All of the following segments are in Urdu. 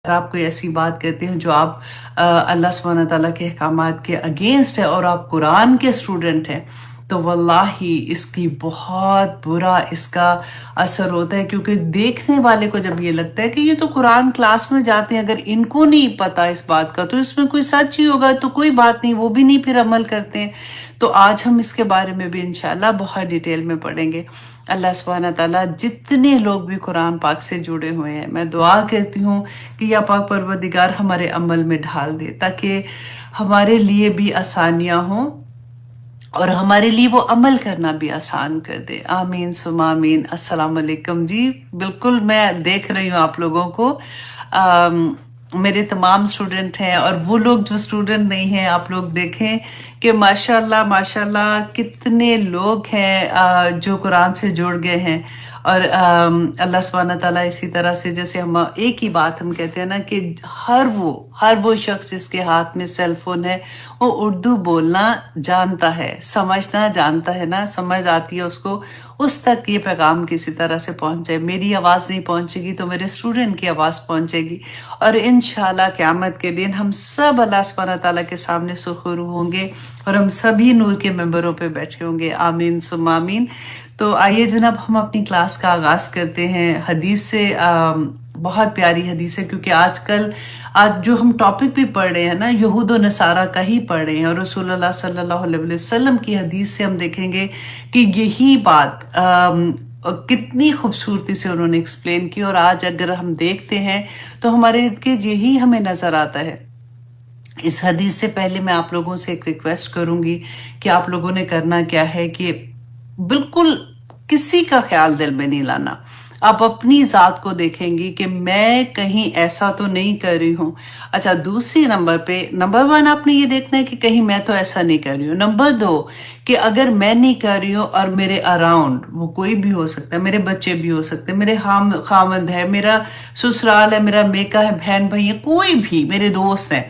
آپ کوئی ایسی بات کرتے ہیں جو آپ اللہ سبحانہ تعالیٰ کے احکامات کے اگینسٹ ہے اور آپ قرآن کے اسٹوڈنٹ ہیں، تو واللہ اس کی بہت برا اس کا اثر ہوتا ہے، کیونکہ دیکھنے والے کو جب یہ لگتا ہے کہ یہ تو قرآن کلاس میں جاتے ہیں، اگر ان کو نہیں پتا اس بات کا تو اس میں کوئی سچ ہی ہوگا، تو کوئی بات نہیں، وہ بھی نہیں پھر عمل کرتے ہیں۔ تو آج ہم اس کے بارے میں بھی انشاءاللہ بہت ڈیٹیل میں پڑھیں گے۔ اللہ سبحانہ تعالیٰ جتنے لوگ بھی قرآن پاک سے جڑے ہوئے ہیں، میں دعا کرتی ہوں کہ یا پاک پروردگار ہمارے عمل میں ڈھال دے، تاکہ ہمارے لیے بھی آسانیاں ہوں اور ہمارے لیے وہ عمل کرنا بھی آسان کر دے۔ آمین ثم آمین۔ السلام علیکم جی، بالکل میں دیکھ رہی ہوں آپ لوگوں کو، میرے تمام اسٹوڈنٹ ہیں اور وہ لوگ جو اسٹوڈنٹ نہیں ہیں، آپ لوگ دیکھیں کہ ماشاءاللہ ماشاءاللہ کتنے لوگ ہیں جو قرآن سے جڑ گئے ہیں، اور اللہ سبحانہ تعالیٰ اسی طرح سے، جیسے ہم ایک ہی بات ہم کہتے ہیں نا کہ ہر وہ شخص جس کے ہاتھ میں سیل فون ہے وہ اردو بولنا جانتا ہے، سمجھنا جانتا ہے نا، سمجھ آتی ہے اس کو، اس تک یہ پیغام کسی طرح سے پہنچ جائے۔ میری آواز نہیں پہنچے گی تو میرے اسٹوڈنٹ کی آواز پہنچے گی، اور انشاءاللہ قیامت کے دن ہم سب اللہ سبحانہ تعالیٰ کے سامنے سرخرو ہوں گے اور ہم سبھی نور کے ممبروں پہ بیٹھے ہوں گے۔ آمین ثم آمین۔ تو آئیے جناب ہم اپنی کلاس کا آغاز کرتے ہیں حدیث سے۔ بہت پیاری حدیث ہے، کیونکہ آج جو ہم ٹاپک بھی پڑھ رہے ہیں نا، یہود و نصارہ کا ہی پڑھ رہے ہیں، اور رسول اللہ صلی اللہ علیہ وسلم کی حدیث سے ہم دیکھیں گے کہ یہی بات کتنی خوبصورتی سے انہوں نے ایکسپلین کی، اور آج اگر ہم دیکھتے ہیں تو ہمارے ارد گرد یہی ہمیں نظر آتا ہے۔ اس حدیث سے پہلے میں آپ لوگوں سے ایک ریکویسٹ کروں گی کہ آپ لوگوں نے کرنا کیا ہے کہ بالکل کسی کا خیال دل میں نہیں لانا۔ آپ اپنی ذات کو دیکھیں گی کہ میں کہیں ایسا تو نہیں کر رہی ہوں۔ اچھا، دوسری نمبر پہ، نمبر 1 آپ نے یہ دیکھنا ہے کہ کہیں میں تو ایسا نہیں کر رہی ہوں۔ نمبر 2 کہ اگر میں نہیں کر رہی ہوں اور میرے اراؤنڈ، وہ کوئی بھی ہو سکتا ہے، میرے بچے بھی ہو سکتے ہیں، میرے خامند ہے، میرا سسرال ہے، میرا میکا ہے، بہن بھائی ہے، کوئی بھی میرے دوست ہیں،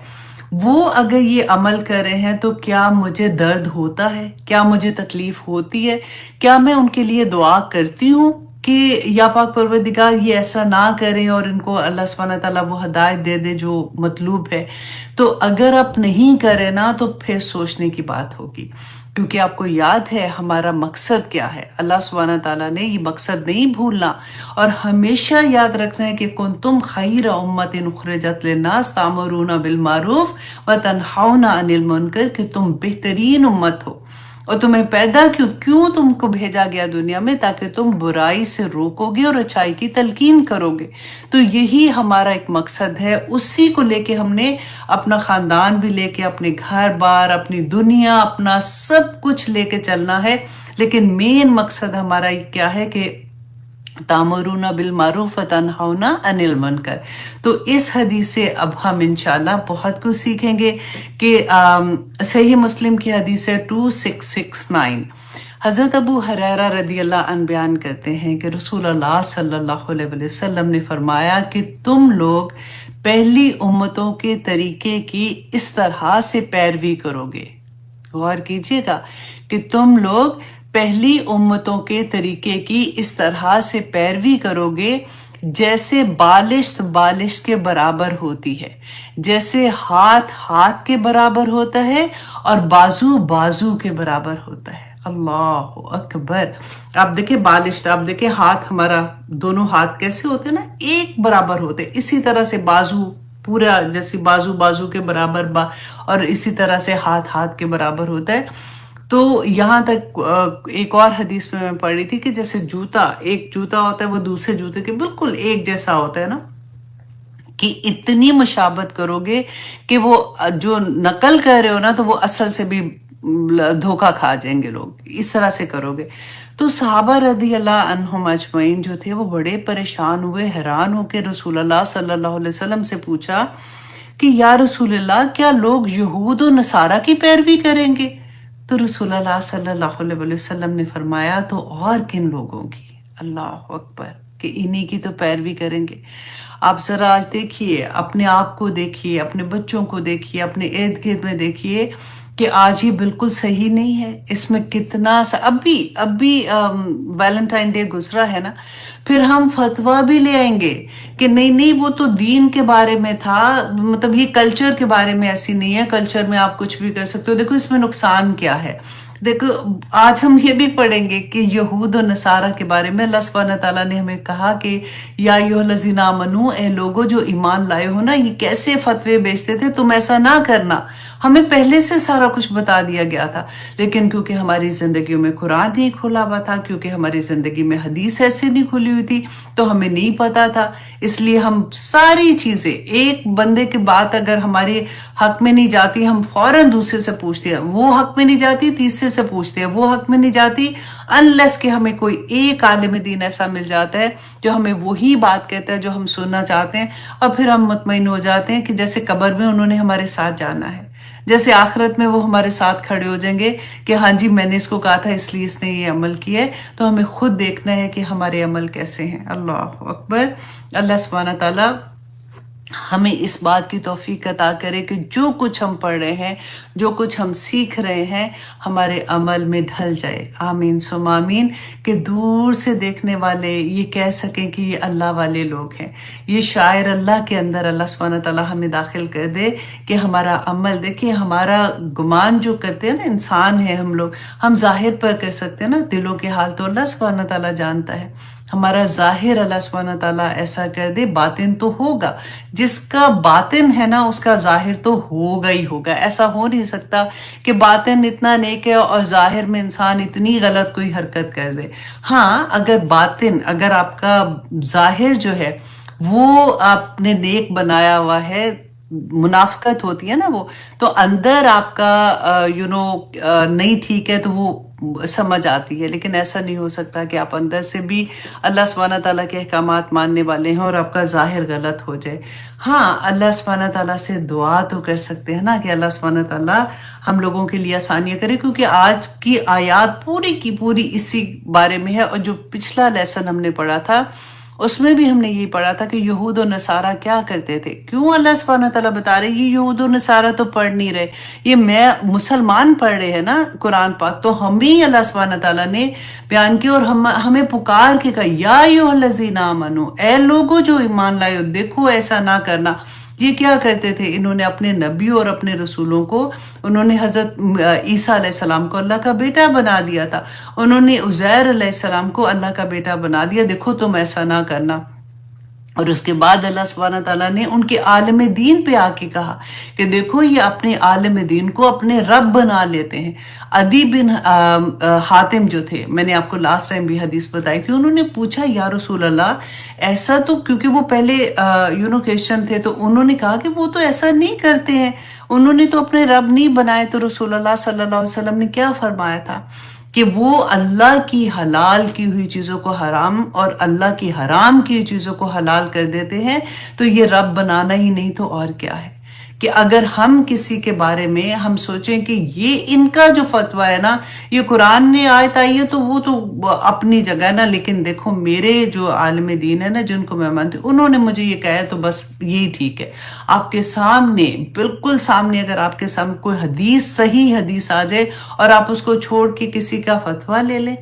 وہ اگر یہ عمل کر رہے ہیں تو کیا مجھے درد ہوتا ہے؟ کیا مجھے تکلیف ہوتی ہے؟ کیا میں ان کے لیے دعا کرتی ہوں کہ یا پاک پروردگار یہ ایسا نہ کریں اور ان کو اللہ سبحانہ تعالیٰ وہ ہدایت دے دے جو مطلوب ہے؟ تو اگر آپ نہیں کریں نا تو پھر سوچنے کی بات ہوگی، کیونکہ آپ کو یاد ہے ہمارا مقصد کیا ہے۔ اللہ سبحانہ تعالیٰ نے یہ مقصد نہیں بھولنا، اور ہمیشہ یاد رکھنا ہے کہ کنتم خیر امت اخرجت للناس تامرون بالمعروف وتنہون عن المنکر، کہ تم بہترین امت ہو، اور تمہیں پیدا کیوں تم کو بھیجا گیا دنیا میں، تاکہ تم برائی سے روکو گے اور اچھائی کی تلقین کرو گے۔ تو یہی ہمارا ایک مقصد ہے، اسی کو لے کے ہم نے اپنا خاندان بھی لے کے، اپنے گھر بار، اپنی دنیا، اپنا سب کچھ لے کے چلنا ہے۔ لیکن مین مقصد ہمارا کیا ہے کہ تامرون بالمعروف وتنہون عن المنکر۔ تو اس حدیث سے اب ہم انشاءاللہ بہت کچھ سیکھیں گے کہ صحیح مسلم کی حدیث ہے 2669۔ حضرت ابو ہریرہ رضی اللہ عنہ بیان کرتے ہیں کہ رسول اللہ صلی اللہ علیہ وسلم نے فرمایا کہ تم لوگ پہلی امتوں کے طریقے کی اس طرح سے پیروی کرو گے۔ غور کیجئے گا کہ تم لوگ پہلی امتوں کے طریقے کی اس طرح سے پیروی کرو گے جیسے بالشت کے برابر ہوتی ہے، جیسے ہاتھ کے برابر ہوتا ہے اور بازو کے برابر ہوتا ہے۔ اللہ اکبر۔ آپ دیکھیں بالشت، آپ دیکھیں ہاتھ، ہمارا دونوں ہاتھ کیسے ہوتے ہیں نا، ایک برابر ہوتے ہیں، اسی طرح سے بازو پورا، جیسے بازو کے برابر اور اسی طرح سے ہاتھ کے برابر ہوتا ہے۔ تو یہاں تک ایک اور حدیث میں پڑھ رہی تھی کہ جیسے ایک جوتا ہوتا ہے وہ دوسرے جوتے کے بالکل ایک جیسا ہوتا ہے نا، کہ اتنی مشابہت کرو گے کہ وہ جو نقل کر رہے ہو نا تو وہ اصل سے بھی دھوکہ کھا جائیں گے لوگ، اس طرح سے کرو گے۔ تو صحابہ رضی اللہ عنہم اجمعین جو تھے وہ بڑے پریشان ہوئے، حیران ہو کے رسول اللہ صلی اللہ علیہ وسلم سے پوچھا کہ یا رسول اللہ، کیا لوگ یہود و نصارہ کی پیروی کریں گے؟ تو رسول اللہ صلی اللہ علیہ وسلم نے فرمایا تو اور کن لوگوں کی؟ اللہ اکبر، کہ انہی کی تو پیروی کریں گے۔ آپ ذرا آج دیکھیے، اپنے آپ کو دیکھیے، اپنے بچوں کو دیکھیے، اپنے ارد گرد میں دیکھیے کہ آج یہ بالکل صحیح نہیں ہے، اس میں کتنا اب بھی ویلنٹائن ڈے گزرا ہے نا، پھر ہم فتویٰ بھی لے آئیں گے کہ نہیں وہ تو دین کے بارے میں تھا، مطلب یہ کلچر کے بارے میں ایسی نہیں ہے، کلچر میں آپ کچھ بھی کر سکتے ہو، دیکھو اس میں نقصان کیا ہے۔ دیکھو آج ہم یہ بھی پڑھیں گے کہ یہود و نصارہ کے بارے میں اللہ سبحانہ تعالیٰ نے ہمیں کہا کہ یا ایھا الذین آمنو، اے لوگو جو ایمان لائے ہو نا، یہ کیسے فتوے بیچتے تھے، تم ایسا نہ کرنا۔ ہمیں پہلے سے سارا کچھ بتا دیا گیا تھا، لیکن کیونکہ ہماری زندگیوں میں قرآن نہیں کھلا ہوا تھا، کیونکہ ہماری زندگی میں حدیث ایسے نہیں کھلی ہوئی تھی، تو ہمیں نہیں پتا تھا، اس لیے ہم ساری چیزیں، ایک بندے کی بات اگر ہمارے حق میں نہیں جاتی ہم فوراً دوسرے سے پوچھتے ہیں، وہ حق میں نہیں جاتی تیسرے سے پوچھتے ہیں، وہ حق میں نہیں جاتی انلیس کہ ہمیں کوئی ایک عالم دین ایسا مل جاتا ہے جو ہمیں وہی بات کہتا ہے جو ہم سننا چاہتے ہیں، اور پھر ہم مطمئن ہو جاتے ہیں کہ جیسے قبر میں انہوں نے ہمارے ساتھ جانا ہے، جیسے آخرت میں وہ ہمارے ساتھ کھڑے ہو جائیں گے کہ ہاں جی میں نے اس کو کہا تھا اس لیے اس نے یہ عمل کیا ہے، تو ہمیں خود دیکھنا ہے کہ ہمارے عمل کیسے ہیں۔ اللہ اکبر۔ اللہ سبحانہ تعالیٰ ہمیں اس بات کی توفیق عطا کرے کہ جو کچھ ہم پڑھ رہے ہیں، جو کچھ ہم سیکھ رہے ہیں، ہمارے عمل میں ڈھل جائے، آمین ثم آمین، کہ دور سے دیکھنے والے یہ کہہ سکیں کہ یہ اللہ والے لوگ ہیں، یہ شاعر اللہ کے اندر اللہ سبحانہ تعالیٰ ہمیں داخل کر دے کہ ہمارا عمل، دیکھیں ہمارا گمان جو کرتے ہیں نا، انسان ہے ہم لوگ، ہم ظاہر پر کر سکتے ہیں نا، دلوں کے حال تو اللہ سبحانہ تعالیٰ جانتا ہے، ہمارا ظاہر اللہ سبحانہ تعالیٰ ایسا کر دے، باطن تو ہوگا، جس کا باطن ہے نا اس کا ظاہر تو ہوگا ہی ہوگا، ایسا ہو نہیں سکتا کہ باطن اتنا نیک ہے اور ظاہر میں انسان اتنی غلط کوئی حرکت کر دے۔ ہاں اگر آپ کا ظاہر جو ہے وہ آپ نے نیک بنایا ہوا ہے، منافقت ہوتی ہے نا وہ، تو اندر آپ کا نہیں ٹھیک ہے تو وہ سمجھ آتی ہے، لیکن ایسا نہیں ہو سکتا کہ آپ اندر سے بھی اللہ سبحانہ تعالیٰ کے احکامات ماننے والے ہیں اور آپ کا ظاہر غلط ہو جائے۔ ہاں اللہ سبحانہ تعالیٰ سے دعا تو کر سکتے ہیں نا کہ اللہ سبحانہ تعالیٰ ہم لوگوں کے لیے آسانیاں کرے، کیونکہ آج کی آیات پوری کی پوری اسی بارے میں ہے، اور جو پچھلا لیسن ہم نے پڑھا تھا اس میں بھی ہم نے یہی پڑھا تھا کہ یہود و نصارہ کیا کرتے تھے، کیوں اللہ سبحانہ تعالیٰ بتا رہے یہ یہود و نصارہ تو پڑھ نہیں رہے، یہ میں مسلمان پڑھ رہے ہیں نا قرآن پاک، تو ہمیں اللہ سبحانہ تعالیٰ نے بیان کیا اور ہمیں پکار کے کہا یا ایھا الذین آمنو، اے لوگو جو ایمان لائے ہو، دیکھو ایسا نہ کرنا۔ یہ کیا کرتے تھے، انہوں نے اپنے نبیوں اور اپنے رسولوں کو، انہوں نے حضرت عیسیٰ علیہ السلام کو اللہ کا بیٹا بنا دیا تھا، انہوں نے عزیر علیہ السلام کو اللہ کا بیٹا بنا دیا، دیکھو تم ایسا نہ کرنا۔ اور اس کے بعد اللہ سبحانہ تعالیٰ نے ان کے عالم دین پہ آ کے کہا کہ دیکھو یہ اپنے عالم دین کو اپنے رب بنا لیتے ہیں۔ عدی بن حاتم جو تھے، میں نے آپ کو لاسٹ ٹائم بھی حدیث بتائی تھی، انہوں نے پوچھا یا رسول اللہ ایسا تو، کیونکہ وہ پہلے کرسچن تھے، تو انہوں نے کہا کہ وہ تو ایسا نہیں کرتے ہیں، انہوں نے تو اپنے رب نہیں بنائے، تو رسول اللہ صلی اللہ علیہ وسلم نے کیا فرمایا تھا کہ وہ اللہ کی حلال کی ہوئی چیزوں کو حرام اور اللہ کی حرام کی چیزوں کو حلال کر دیتے ہیں، تو یہ رب بنانا ہی نہیں تو اور کیا ہے۔ کہ اگر ہم کسی کے بارے میں ہم سوچیں کہ یہ ان کا جو فتویٰ ہے نا، یہ قرآن نے آیت آئی ہے تو وہ تو اپنی جگہ ہے نا، لیکن دیکھو میرے جو عالم دین ہے نا، جن کو میں مانتی ہوں، انہوں نے مجھے یہ کہا ہے تو بس یہی ٹھیک ہے۔ آپ کے سامنے، بالکل سامنے، اگر آپ کے سامنے کوئی حدیث، صحیح حدیث آ جائے اور آپ اس کو چھوڑ کے کسی کا فتویٰ لے لیں،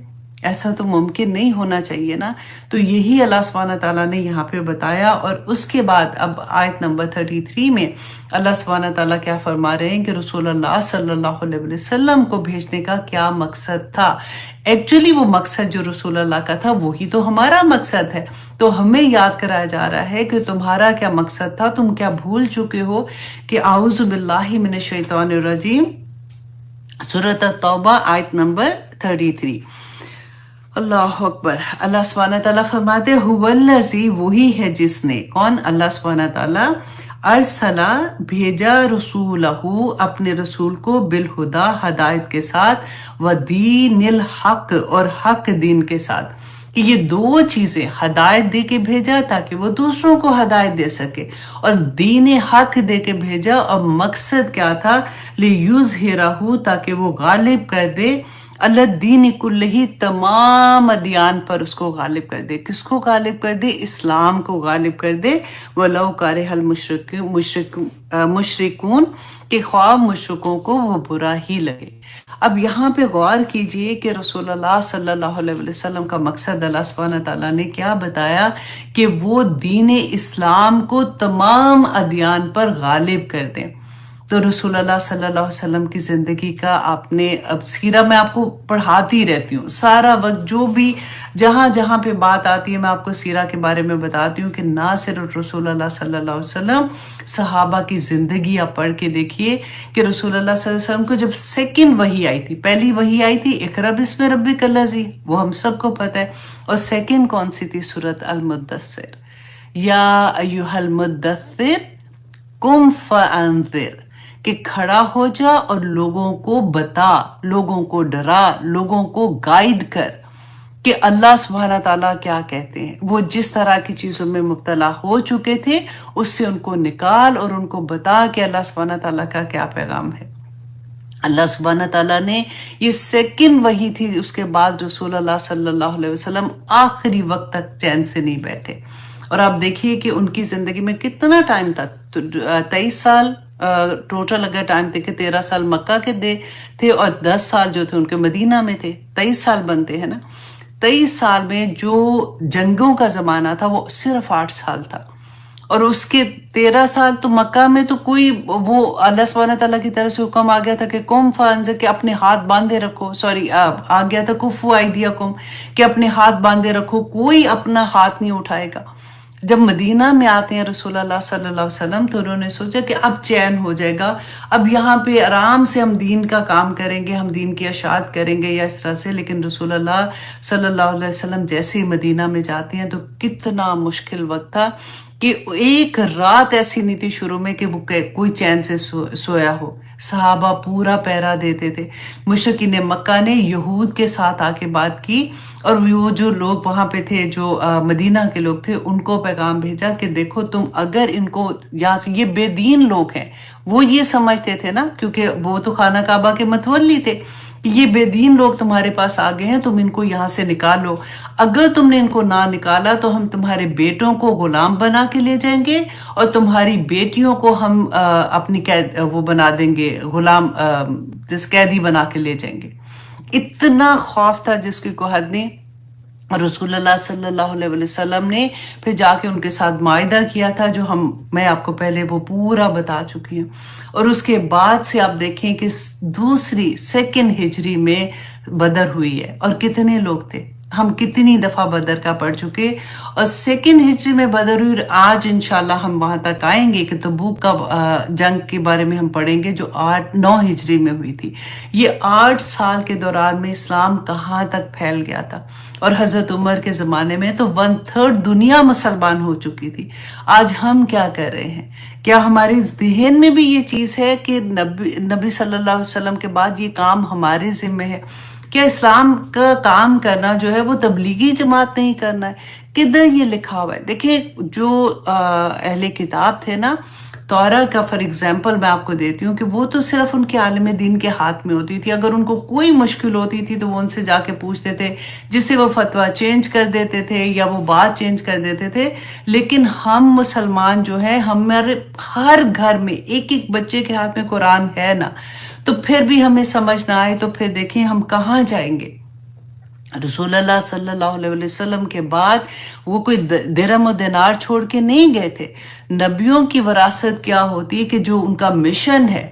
ایسا تو ممکن نہیں ہونا چاہیے نا۔ تو یہی اللہ سبحانہ تعالیٰ نے یہاں پہ بتایا، اور اس کے بعد اب آیت نمبر 33 میں اللہ سبحانہ تعالیٰ کیا فرما رہے ہیں کہ رسول اللہ صلی اللہ علیہ وسلم کو بھیجنے کا کیا مقصد تھا۔ ایکچولی وہ مقصد جو رسول اللہ کا تھا وہی تو ہمارا مقصد ہے، تو ہمیں یاد کرایا جا رہا ہے کہ تمہارا کیا مقصد تھا، تم کیا بھول چکے ہو کہ اعوذ باللہ من الشیطان الرجیم، سورۃ التوبہ آیت نمبر 33۔ اللہ اکبر۔ اللہ سبحانہ تعالیٰ فرماتے هو الذی، وہی ہے جس نے، کون؟ اللہ سبحانہ تعالیٰ، ارسلہ، بھیجا، رسولہ، اپنے رسول کو، بالہدا، ہدایت کے ساتھ، ودین الحق، اور حق دین کے ساتھ، کہ یہ دو چیزیں، ہدایت دے کے بھیجا تاکہ وہ دوسروں کو ہدایت دے سکے، اور دین حق دے کے بھیجا، اور مقصد کیا تھا، لیظہرہ، تاکہ وہ غالب کر دے، اللہ دین کلہ، تمام ادیان پر اس کو غالب کر دے. کس کو غالب کر دے؟ اسلام کو غالب کر دے. وَلَوْ كَرِهَ الْمُشْرِكُونَ، کہ خواہ مشرکوں کو وہ برا ہی لگے. اب یہاں پہ غور کیجئے کہ رسول اللہ صلی اللہ علیہ وسلم کا مقصد اللہ سبحانہ تعالیٰ نے کیا بتایا کہ وہ دین اسلام کو تمام ادیان پر غالب کر دیں. تو رسول اللہ صلی اللہ علیہ وسلم کی زندگی کا آپ نے، اب سیرہ میں آپ کو پڑھاتی رہتی ہوں سارا وقت، جو بھی جہاں جہاں پہ بات آتی ہے میں آپ کو سیرہ کے بارے میں بتاتی ہوں کہ نہ صرف رسول اللہ صلی اللہ علیہ وسلم، صحابہ کی زندگی آپ پڑھ کے دیکھیے کہ رسول اللہ صلی اللہ علیہ وسلم کو جب سیکنڈ وحی آئی تھی، پہلی وحی آئی تھی اقرأ بسم ربک الذی، وہ ہم سب کو پتہ ہے، اور سیکنڈ کون سی تھی؟ سورۃ المدثر، یا ایھا المدثر قم فانذر، کہ کھڑا ہو جا اور لوگوں کو بتا، لوگوں کو ڈرا، لوگوں کو گائیڈ کر کہ اللہ سبحانہ تعالیٰ کیا کہتے ہیں. وہ جس طرح کی چیزوں میں مبتلا ہو چکے تھے اس سے ان کو نکال اور ان کو بتا کہ اللہ سبحانہ تعالیٰ کا کیا پیغام ہے. اللہ سبحانہ تعالیٰ نے یہ سیکنڈ وحی تھی، اس کے بعد رسول اللہ صلی اللہ علیہ وسلم آخری وقت تک چین سے نہیں بیٹھے. اور آپ دیکھیے کہ ان کی زندگی میں کتنا ٹائم تھا، 23 سال ٹوٹل اگر ٹائم تھے کہ 13 سال مکہ کے تھے اور 10 سال جو تھے ان کے مدینہ میں تھے، 23 سال بنتے ہیں نا. 23 سال میں جو جنگوں کا زمانہ تھا وہ صرف 8 سال تھا، اور اس کے 13 سال تو مکہ میں تو کوئی، وہ اللہ سبحانہ تعالیٰ کی طرف سے حکم آ گیا تھا کہ قم فانذر، کہ اپنے ہاتھ باندھے رکھو، آ گیا تھا کفوا ایدیکم، کہ اپنے ہاتھ باندھے رکھو، کوئی اپنا ہاتھ نہیں اٹھائے گا. جب مدینہ میں آتے ہیں رسول اللہ صلی اللہ علیہ وسلم تو انہوں نے سوچا کہ اب چین ہو جائے گا، اب یہاں پہ آرام سے ہم دین کا کام کریں گے، ہم دین کی اشاعت کریں گے یا اس طرح سے. لیکن رسول اللہ صلی اللہ علیہ وسلم جیسے ہی مدینہ میں جاتے ہیں تو کتنا مشکل وقت تھا کہ ایک رات ایسی نہیں تھی شروع میں کہ وہ کوئی چین سے سویا ہو. صحابہ پورا پہرا دیتے تھے. مشرکین مکہ نے یہود کے ساتھ آ کے بات کی، اور وہ جو لوگ وہاں پہ تھے، جو مدینہ کے لوگ تھے، ان کو پیغام بھیجا کہ دیکھو تم اگر ان کو یہاں سے، یہ بے دین لوگ ہیں، وہ یہ سمجھتے تھے نا، کیونکہ وہ تو خانہ کعبہ کے متولی تھے، یہ بے دین لوگ تمہارے پاس آ گئے ہیں، تم ان کو یہاں سے نکالو. اگر تم نے ان کو نہ نکالا تو ہم تمہارے بیٹوں کو غلام بنا کے لے جائیں گے، اور تمہاری بیٹیوں کو ہم اپنی وہ بنا دیں گے، غلام قیدی بنا کے لے جائیں گے. اتنا خوف تھا جس کی کوئی حد نہیں. رسول اللہ صلی اللہ علیہ وسلم نے پھر جا کے ان کے ساتھ معاہدہ کیا تھا، جو میں آپ کو پہلے وہ پورا بتا چکی ہوں. اور اس کے بعد سے آپ دیکھیں کہ دوسری سیکنڈ ہجری میں بدر ہوئی ہے، اور کتنے لوگ تھے، ہم کتنی دفعہ بدر کا پڑھ چکے، اور سیکنڈ ہجری میں بدر ہوئی. اور آج انشاءاللہ ہم وہاں تک آئیں گے کہ تبوک کا جنگ کے بارے میں ہم پڑھیں گے جو 9 ہجری میں ہوئی تھی. یہ 8 سال کے دوران میں اسلام کہاں تک پھیل گیا تھا. اور حضرت عمر کے زمانے میں تو 1/3 دنیا مسلمان ہو چکی تھی. آج ہم کیا کر رہے ہیں؟ کیا ہمارے ذہن میں بھی یہ چیز ہے کہ نبی صلی اللہ علیہ وسلم کے بعد یہ کام ہمارے ذمہ ہے؟ کیا اسلام کا کام کرنا جو ہے وہ تبلیغی جماعت نہیں کرنا ہے؟ کدھر یہ لکھا ہوا ہے؟ دیکھیں، جو اہل کتاب تھے نا، تورا کا فار ایگزامپل میں آپ کو دیتی ہوں کہ وہ تو صرف ان کے عالم دین کے ہاتھ میں ہوتی تھی. اگر ان کو کوئی مشکل ہوتی تھی تو وہ ان سے جا کے پوچھتے تھے، جس سے وہ فتویٰ چینج کر دیتے تھے یا وہ بات چینج کر دیتے تھے. لیکن ہم مسلمان جو ہیں، ہمارے ہر گھر میں ایک ایک بچے کے ہاتھ میں قرآن ہے نا، تو پھر بھی ہمیں سمجھ نہ آئے تو پھر دیکھیں ہم کہاں جائیں گے. رسول اللہ صلی اللہ علیہ وسلم کے بعد وہ کوئی درہم و دینار چھوڑ کے نہیں گئے تھے. نبیوں کی وراثت کیا ہوتی ہے کہ جو ان کا مشن ہے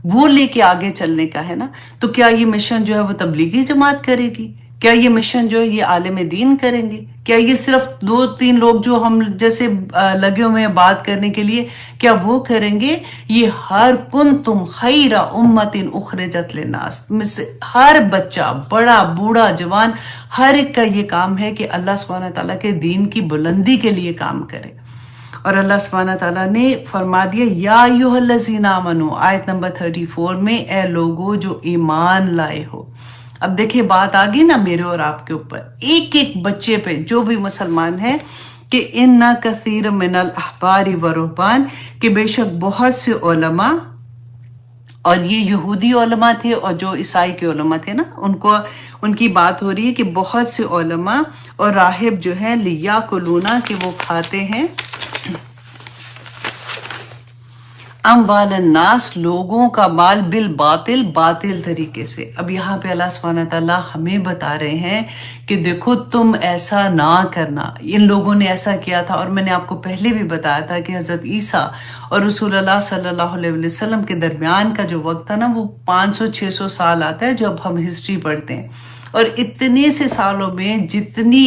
وہ لے کے آگے چلنے کا ہے نا. تو کیا یہ مشن جو ہے وہ تبلیغی جماعت کرے گی؟ کیا یہ مشن جو ہے یہ عالم دین کریں گے؟ کیا یہ صرف 2-3 لوگ جو ہم جیسے لگے ہوئے ہیں بات کرنے کے لیے، کیا وہ کریں گے؟ یہ ہر کنتم خیر امت اخرجت للناس میں سے ہر بچہ، بڑا بوڑھا جوان، ہر ایک کا یہ کام ہے کہ اللہ سبحانہ تعالیٰ کے دین کی بلندی کے لیے کام کرے. اور اللہ سبحانہ تعالیٰ نے فرما دیا یا ایھا الذین آمنوا، آیت نمبر 34 میں، اے لوگو جو ایمان لائے ہو. اب دیکھیں بات آ گئی نا میرے اور آپ کے اوپر، ایک ایک بچے پہ جو بھی مسلمان ہے، کہ ان کثیر من الاحبار والرہبان، کہ بے شک بہت سے علماء اور یہ یہودی علماء تھے اور جو عیسائی کے علماء تھے نا، ان کی بات ہو رہی ہے کہ بہت سے علماء اور راہب جو ہیں لیاکلونا کہ وہ کھاتے ہیں اموال الناس، لوگوں کا مال بالباطل، باطل طریقے سے۔ اب یہاں پہ اللہ سبحانہ تعالیٰ ہمیں بتا رہے ہیں کہ دیکھو تم ایسا نہ کرنا، ان لوگوں نے ایسا کیا تھا۔ اور میں نے آپ کو پہلے بھی بتایا تھا کہ حضرت عیسیٰ اور رسول اللہ صلی اللہ علیہ وسلم کے درمیان کا جو وقت تھا نا، وہ 500-600 سال آتا ہے جو اب ہم ہسٹری پڑھتے ہیں، اور اتنے سے سالوں میں جتنی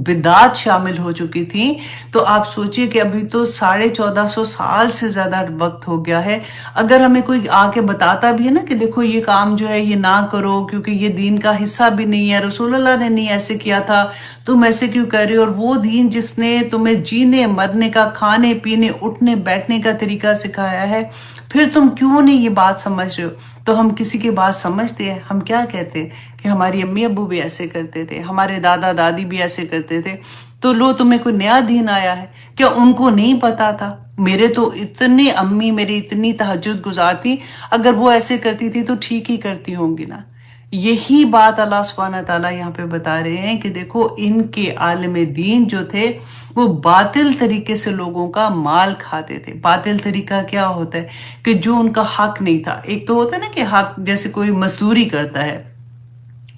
بدعات شامل ہو چکی تھیں، تو آپ سوچئے کہ ابھی تو 1450 سال سے زیادہ وقت ہو گیا ہے۔ اگر ہمیں کوئی آ کے بتاتا بھی ہے نا کہ دیکھو یہ کام جو ہے یہ نہ کرو کیونکہ یہ دین کا حصہ بھی نہیں ہے، رسول اللہ نے نہیں ایسے کیا تھا، تم ایسے کیوں کر رہے ہو؟ اور وہ دین جس نے تمہیں جینے مرنے کا، کھانے پینے اٹھنے بیٹھنے کا طریقہ سکھایا ہے، پھر تم کیوں نہیں یہ بات سمجھ رہے ہو؟ تو ہم کسی کی بات سمجھتے ہیں، ہم کیا کہتے ہیں کہ ہماری امی ابو بھی ایسے کرتے تھے، ہمارے دادا دادی بھی ایسے کرتے تھے، تو لو تمہیں کوئی نیا دین آیا ہے، کیا ان کو نہیں پتا تھا؟ میرے تو اتنے امی میری اتنی تہجد گزار تھی، اگر وہ ایسے کرتی تھی تو ٹھیک ہی کرتی ہوں گی نا۔ یہی بات اللہ سبحانہ تعالیٰ یہاں پہ بتا رہے ہیں کہ دیکھو ان کے عالم دین جو تھے وہ باطل طریقے سے لوگوں کا مال کھاتے تھے۔ باطل طریقہ کیا ہوتا ہے کہ جو ان کا حق نہیں تھا، ایک تو ہوتا ہے نا کہ حق، جیسے کوئی مزدوری کرتا ہے،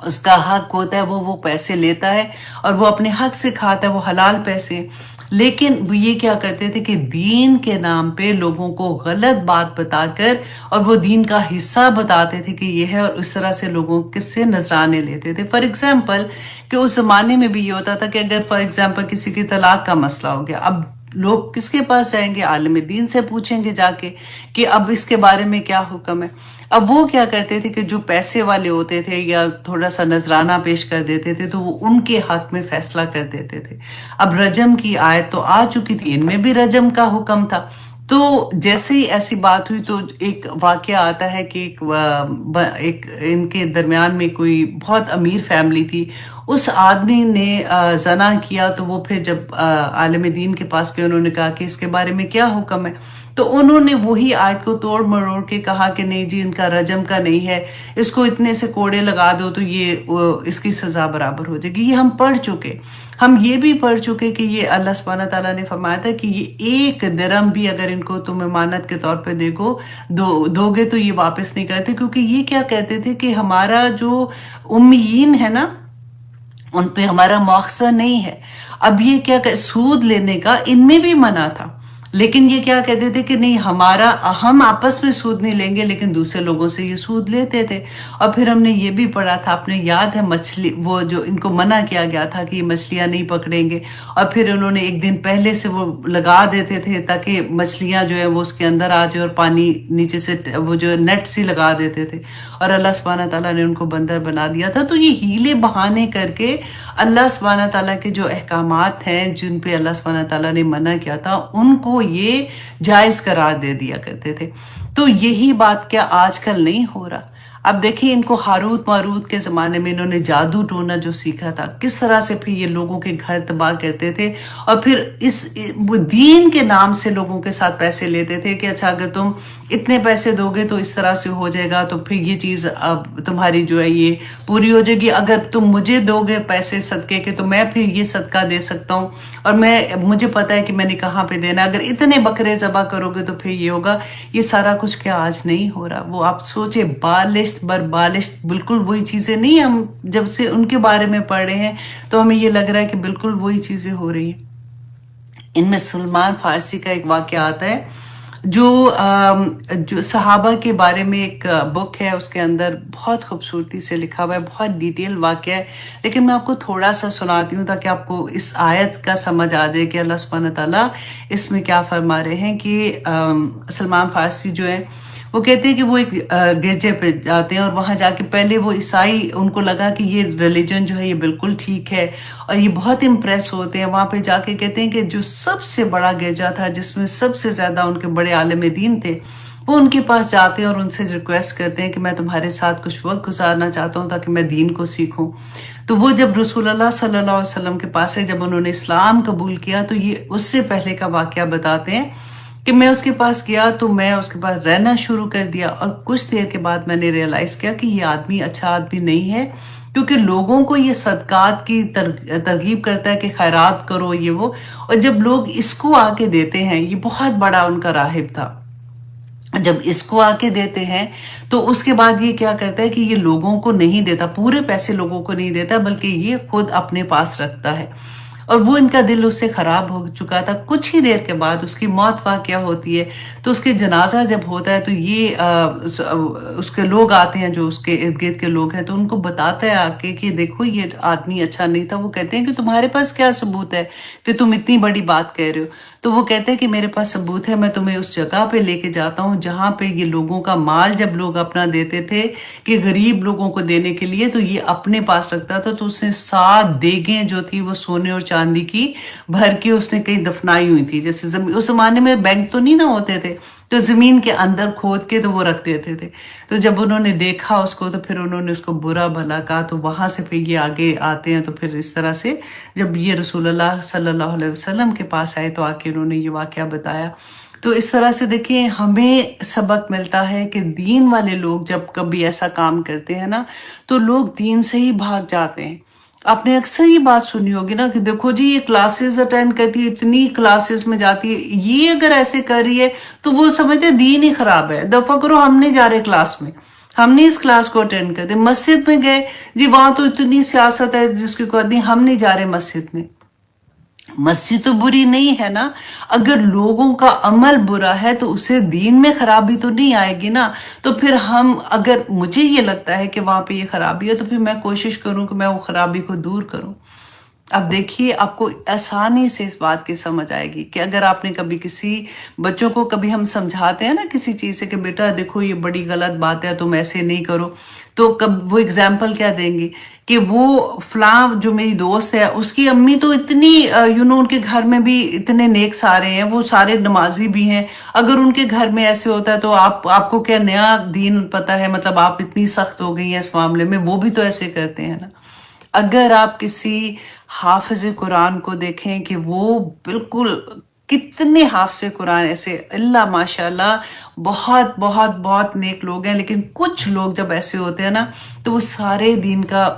اس کا حق ہوتا ہے وہ پیسے لیتا ہے اور وہ اپنے حق سے کھاتا ہے، وہ حلال پیسے۔ لیکن وہ یہ کیا کرتے تھے کہ دین کے نام پہ لوگوں کو غلط بات بتا کر اور وہ دین کا حصہ بتاتے تھے کہ یہ ہے، اور اس طرح سے لوگوں کس سے نذرانے لیتے تھے۔ فار ایگزامپل کہ اس زمانے میں بھی یہ ہوتا تھا کہ اگر فار ایگزامپل کسی کی طلاق کا مسئلہ ہو گیا، اب لوگ کس کے پاس جائیں گے؟ عالم دین سے پوچھیں گے جا کے کہ اب اس کے بارے میں کیا حکم ہے۔ اب وہ کیا کرتے تھے کہ جو پیسے والے ہوتے تھے یا تھوڑا سا نذرانہ پیش کر دیتے تھے تو وہ ان کے حق میں فیصلہ کر دیتے تھے۔ اب رجم کی آیت تو آ چکی تھی، ان میں بھی رجم کا حکم تھا۔ تو جیسے ہی ایسی بات ہوئی تو ایک واقعہ آتا ہے کہ ایک ان کے درمیان میں کوئی بہت امیر فیملی تھی، اس آدمی نے زنا کیا، تو وہ پھر جب عالم دین کے پاس گئے انہوں نے کہا کہ اس کے بارے میں کیا حکم ہے، تو انہوں نے وہی آیت کو توڑ مروڑ کے کہا کہ نہیں جی ان کا رجم کا نہیں ہے، اس کو اتنے سے کوڑے لگا دو تو یہ اس کی سزا برابر ہو جائے گی۔ یہ ہم پڑھ چکے، ہم یہ بھی پڑھ چکے کہ یہ اللہ سبحانہ تعالیٰ نے فرمایا تھا کہ یہ 1 درم بھی اگر ان کو تم امانت کے طور پہ دو گے تو یہ واپس نہیں کرتے، کیونکہ یہ کیا کہتے تھے کہ ہمارا جو امیین ہے نا ان پہ ہمارا مواخذہ نہیں ہے۔ اب یہ کیا کہ سود لینے کا ان میں بھی منع تھا، لیکن یہ کیا کہتے تھے کہ نہیں ہم آپس میں سود نہیں لیں گے، لیکن دوسرے لوگوں سے یہ سود لیتے تھے۔ اور پھر ہم نے یہ بھی پڑھا تھا، آپ نے یاد ہے مچھلی، وہ جو ان کو منع کیا گیا تھا کہ یہ مچھلیاں نہیں پکڑیں گے، اور پھر انہوں نے ایک دن پہلے سے وہ لگا دیتے تھے تاکہ مچھلیاں جو ہے وہ اس کے اندر آ جائے، اور پانی نیچے سے وہ جو نیٹ سی لگا دیتے تھے، اور اللہ سبحانہ تعالیٰ نے ان کو بندر بنا دیا تھا۔ تو یہ ہیلے بہانے کر کے اللہ سبحانہ تعالیٰ کے جو احکامات ہیں جن پہ اللہ سبحانہ تعالیٰ نے منع کیا تھا ان کو یہ جائز قرار دے دیا کرتے تھے۔ تو یہی بات کیا آج کل نہیں ہو رہا؟ اب دیکھیں ان کو ہاروت ماروت کے زمانے میں انہوں نے جادو ٹونا جو سیکھا تھا، کس طرح سے پھر یہ لوگوں کے گھر تباہ کرتے تھے، اور پھر اس دین کے نام سے لوگوں کے ساتھ پیسے لیتے تھے کہ اچھا اگر تم اتنے پیسے دو گے تو اس طرح سے ہو جائے گا، تو پھر یہ چیز اب تمہاری جو ہے یہ پوری ہو جائے گی، اگر تم مجھے دو گے پیسے صدقے کے تو میں پھر یہ صدقہ دے سکتا ہوں، اور مجھے پتا ہے کہ میں نے کہاں پہ دینا، اگر اتنے بکرے ذبح کرو گے تو پھر یہ ہوگا۔ یہ سارا کچھ کیا آج نہیں ہو رہا؟ وہ آپ سوچے بالشت بر بالشت بالکل وہی چیزیں نہیں، ہم جب سے ان کے بارے میں پڑھ رہے ہیں تو ہمیں یہ لگ رہا ہے کہ بالکل وہی چیزیں ہو رہی ہیں۔ ان میں سلمان فارسی کا ایک واقعہ آتا ہے جو صحابہ کے بارے میں ایک بک ہے، اس کے اندر بہت خوبصورتی سے لکھا ہوا ہے، بہت ڈیٹیل واقعہ ہے، لیکن میں آپ کو تھوڑا سا سناتی ہوں تاکہ آپ کو اس آیت کا سمجھ آ جائے کہ اللہ سبحانہ تعالیٰ اس میں کیا فرما رہے ہیں۔ کہ سلمان فارسی جو ہے وہ کہتے ہیں کہ وہ ایک گرجے پہ جاتے ہیں، اور وہاں جا کے پہلے وہ عیسائی، ان کو لگا کہ یہ ریلیجن جو ہے یہ بالکل ٹھیک ہے، اور یہ بہت امپریس ہوتے ہیں۔ وہاں پہ جا کے کہتے ہیں کہ جو سب سے بڑا گرجا تھا جس میں سب سے زیادہ ان کے بڑے عالم دین تھے، وہ ان کے پاس جاتے ہیں اور ان سے ریکویسٹ کرتے ہیں کہ میں تمہارے ساتھ کچھ وقت گزارنا چاہتا ہوں تاکہ میں دین کو سیکھوں۔ تو وہ جب رسول اللہ صلی اللہ علیہ وسلم کے پاس ہے، جب انہوں نے اسلام قبول کیا، تو یہ اس سے پہلے کا واقعہ بتاتے ہیں کہ میں اس کے پاس گیا تو میں اس کے پاس رہنا شروع کر دیا، اور کچھ دیر کے بعد میں نے ریئلائز کیا کہ یہ آدمی اچھا آدمی نہیں ہے، کیونکہ لوگوں کو یہ صدقات کی ترغیب کرتا ہے کہ خیرات کرو یہ وہ، اور جب لوگ اس کو آ کے دیتے ہیں، یہ بہت بڑا ان کا راہب تھا، جب اس کو آ کے دیتے ہیں تو اس کے بعد یہ کیا کرتا ہے کہ یہ لوگوں کو نہیں دیتا، پورے پیسے لوگوں کو نہیں دیتا، بلکہ یہ خود اپنے پاس رکھتا ہے، اور وہ ان کا دل اس سے خراب ہو چکا تھا۔ کچھ ہی دیر کے بعد اس کی موت واقعہ ہوتی ہے، تو اس کے جنازہ جب ہوتا ہے تو یہ اس کے لوگ آتے ہیں جو اس کے ارد گرد کے لوگ ہیں، تو ان کو بتاتا ہے آ کے کہ دیکھو یہ آدمی اچھا نہیں تھا۔ وہ کہتے ہیں کہ تمہارے پاس کیا ثبوت ہے کہ تم اتنی بڑی بات کہہ رہے ہو؟ تو وہ کہتے ہیں کہ میرے پاس ثبوت ہے، میں تمہیں اس جگہ پہ لے کے جاتا ہوں جہاں پہ یہ لوگوں کا مال جب لوگ اپنا دیتے تھے کہ غریب لوگوں کو دینے کے لیے، تو یہ اپنے پاس رکھتا تھا، تو اس نے 7 دیگیں جو تھی وہ سونے اور چاندی کی بھر کے اس نے کہیں دفنائی ہوئی تھی، جیسے اس زمانے میں بینک تو نہیں نہ ہوتے تھے، تو زمین کے اندر کھود کے تو وہ رکھ دیتے تھے۔ تو جب انہوں نے دیکھا اس کو تو پھر انہوں نے اس کو برا بھلا کہا، تو وہاں سے پھر یہ آگے آتے ہیں، تو پھر اس طرح سے جب یہ رسول اللہ صلی اللہ علیہ وسلم کے پاس آئے تو آ کے انہوں نے یہ واقعہ بتایا۔ تو اس طرح سے دیکھیں ہمیں سبق ملتا ہے کہ دین والے لوگ جب کبھی ایسا کام کرتے ہیں نا تو لوگ دین سے ہی بھاگ جاتے ہیں۔ آپ نے اکثر یہ بات سنی ہوگی نا کہ دیکھو جی یہ کلاسز اٹینڈ کرتی ہے، اتنی کلاسز میں جاتی ہے، یہ اگر ایسے کر رہی ہے تو وہ سمجھتے ہیں دین ہی خراب ہے، دفعہ کرو ہم نہیں جا رہے کلاس میں، ہم نہیں اس کلاس کو اٹینڈ کرتے۔ مسجد میں گئے جی وہاں تو اتنی سیاست ہے جس کی کوئی نہیں، ہم نہیں جا رہے مسجد میں۔ مسجد تو بری نہیں ہے نا، اگر لوگوں کا عمل برا ہے تو اسے دین میں خرابی تو نہیں آئے گی نا۔ تو پھر اگر مجھے یہ لگتا ہے کہ وہاں پہ یہ خرابی ہے تو پھر میں کوشش کروں کہ میں وہ خرابی کو دور کروں۔ اب دیکھیے آپ کو آسانی سے اس بات کی سمجھ آئے گی کہ اگر آپ نے کبھی کسی بچوں کو کبھی ہم سمجھاتے ہیں نا کسی چیز سے کہ بیٹا دیکھو یہ بڑی غلط بات ہے تم ایسے نہیں کرو، تو وہ اگزامپل کیا دیں گے کہ وہ فلاں جو میری دوست ہے اس کی امی تو اتنی ان کے گھر میں بھی اتنے نیک سارے ہیں، وہ سارے نمازی بھی ہیں، اگر ان کے گھر میں ایسے ہوتا ہے تو آپ کو کیا نیا دین پتا ہے؟ مطلب آپ اتنی سخت ہو گئی ہیں اس معاملے میں، وہ بھی تو ایسے کرتے ہیں نا۔ اگر آپ کسی حافظ قرآن کو دیکھیں کہ وہ بالکل کتنے حافظ قرآن ایسے اللہ ماشاءاللہ بہت بہت بہت نیک لوگ ہیں، لیکن کچھ لوگ جب ایسے ہوتے ہیں نا تو وہ سارے دین کا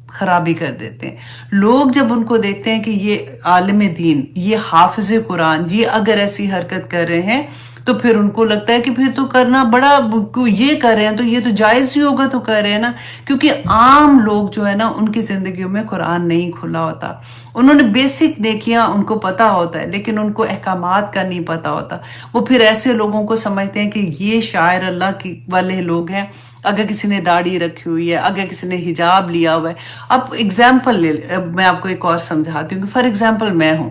خرابی کر دیتے ہیں۔ لوگ جب ان کو دیکھتے ہیں کہ یہ عالم دین، یہ حافظ قرآن، یہ اگر ایسی حرکت کر رہے ہیں تو پھر ان کو لگتا ہے کہ پھر تو کرنا بڑا، یہ کر رہے ہیں تو یہ تو جائز ہی ہوگا تو کر رہے ہیں نا، کیونکہ عام لوگ جو ہے نا ان کی زندگیوں میں قرآن نہیں کھلا ہوتا، انہوں نے بیسک نیکیاں ان کو پتا ہوتا ہے لیکن ان کو احکامات کا نہیں پتا ہوتا۔ وہ پھر ایسے لوگوں کو سمجھتے ہیں کہ یہ شاعر اللہ کی والے لوگ ہیں، اگر کسی نے داڑھی رکھی ہوئی ہے، اگر کسی نے حجاب لیا ہوا ہے۔ اب ایگزامپل میں آپ کو ایک اور سمجھاتی ہوں کہ فار ایگزامپل میں ہوں،